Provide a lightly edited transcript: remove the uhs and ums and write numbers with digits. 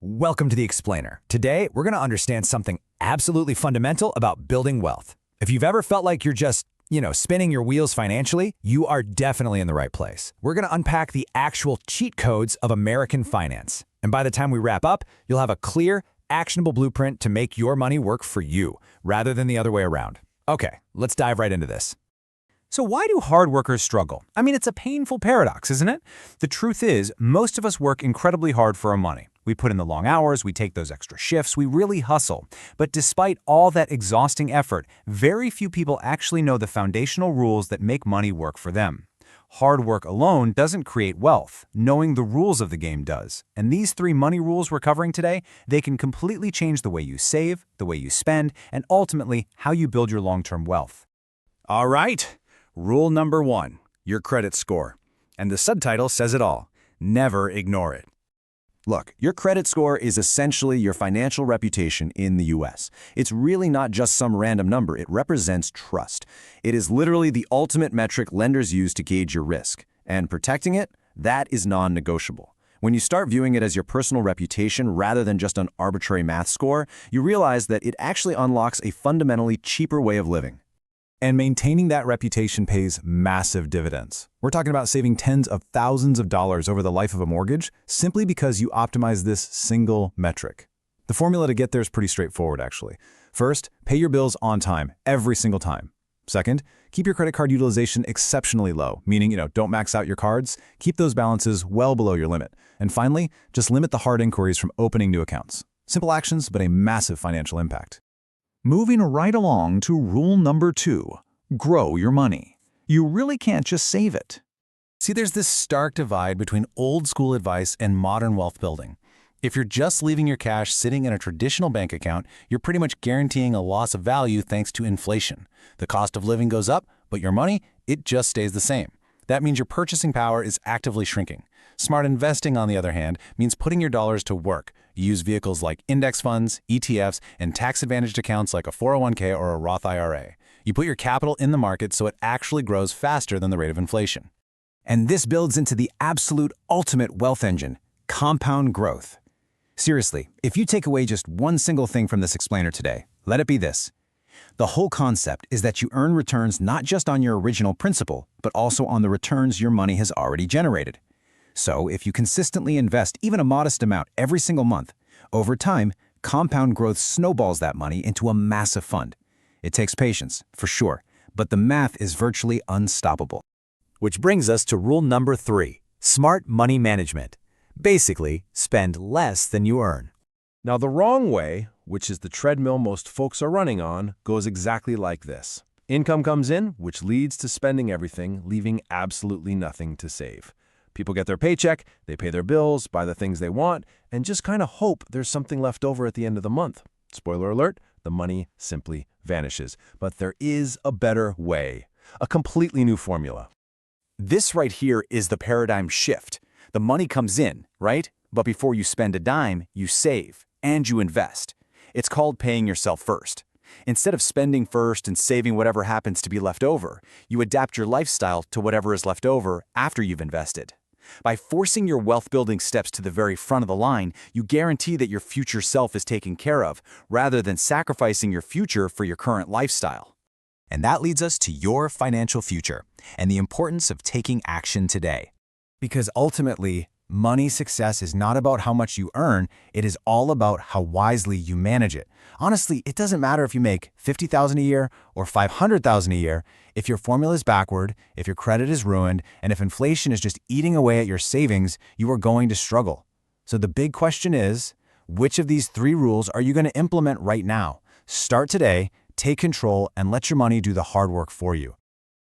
Welcome to The Explainer. Today, we're going to understand something absolutely fundamental about building wealth. If you've ever felt like you're just, spinning your wheels financially, you are definitely in the right place. We're going to unpack the actual cheat codes of American finance. And by the time we wrap up, you'll have a clear, actionable blueprint to make your money work for you, rather than the other way around. Okay, let's dive right into this. So why do hard workers struggle? I mean, it's a painful paradox, isn't it? The truth is, most of us work incredibly hard for our money. We put in the long hours, we take those extra shifts, we really hustle. But despite all that exhausting effort, very few people actually know the foundational rules that make money work for them. Hard work alone doesn't create wealth. Knowing the rules of the game does. And these 3 money rules we're covering today, they can completely change the way you save, the way you spend, and ultimately how you build your long-term wealth. All right. Rule number 1, your credit score. And the subtitle says it all. Never ignore it. Look, your credit score is essentially your financial reputation in the U.S. It's really not just some random number. It represents trust. It is literally the ultimate metric lenders use to gauge your risk. And protecting it, that is non-negotiable. When you start viewing it as your personal reputation rather than just an arbitrary math score, you realize that it actually unlocks a fundamentally cheaper way of living. And maintaining that reputation pays massive dividends. We're talking about saving tens of thousands of dollars over the life of a mortgage simply because you optimize this single metric. The formula to get there is pretty straightforward, actually. First, pay your bills on time, every single time. Second, keep your credit card utilization exceptionally low, meaning, don't max out your cards. Keep those balances well below your limit. And finally, just limit the hard inquiries from opening new accounts. Simple actions, but a massive financial impact. Moving right along to rule number 2, grow your money. You really can't just save it. See, there's this stark divide between old school advice and modern wealth building. If you're just leaving your cash sitting in a traditional bank account, you're pretty much guaranteeing a loss of value thanks to inflation. The cost of living goes up, but your money, it just stays the same. That means your purchasing power is actively shrinking. Smart investing, on the other hand, means putting your dollars to work. You use vehicles like index funds, ETFs, and tax-advantaged accounts like a 401k or a Roth IRA. You put your capital in the market so it actually grows faster than the rate of inflation. And this builds into the absolute ultimate wealth engine, compound growth. Seriously, if you take away just one single thing from this explainer today, let it be this. The whole concept is that you earn returns not just on your original principal, but also on the returns your money has already generated. So if you consistently invest even a modest amount every single month, over time, compound growth snowballs that money into a massive fund. It takes patience, for sure, but the math is virtually unstoppable. Which brings us to rule number 3, smart money management. Basically, spend less than you earn. Now, the wrong way, which is the treadmill most folks are running on, goes exactly like this. Income comes in, which leads to spending everything, leaving absolutely nothing to save. People get their paycheck, they pay their bills, buy the things they want, and just kind of hope there's something left over at the end of the month. Spoiler alert, the money simply vanishes. But there is a better way, a completely new formula. This right here is the paradigm shift. The money comes in, right? But before you spend a dime, you save and you invest. It's called paying yourself first. Instead of spending first and saving whatever happens to be left over, you adapt your lifestyle to whatever is left over after you've invested. By forcing your wealth-building steps to the very front of the line, you guarantee that your future self is taken care of, rather than sacrificing your future for your current lifestyle. And that leads us to your financial future and the importance of taking action today. Because ultimately, money success is not about how much you earn, it is all about how wisely you manage it. Honestly, it doesn't matter if you make $50,000 a year or $500,000 a year. If your formula is backward, if your credit is ruined, and if inflation is just eating away at your savings, you are going to struggle. So the big question is, which of these 3 rules are you going to implement right now? Start today, take control, and let your money do the hard work for you.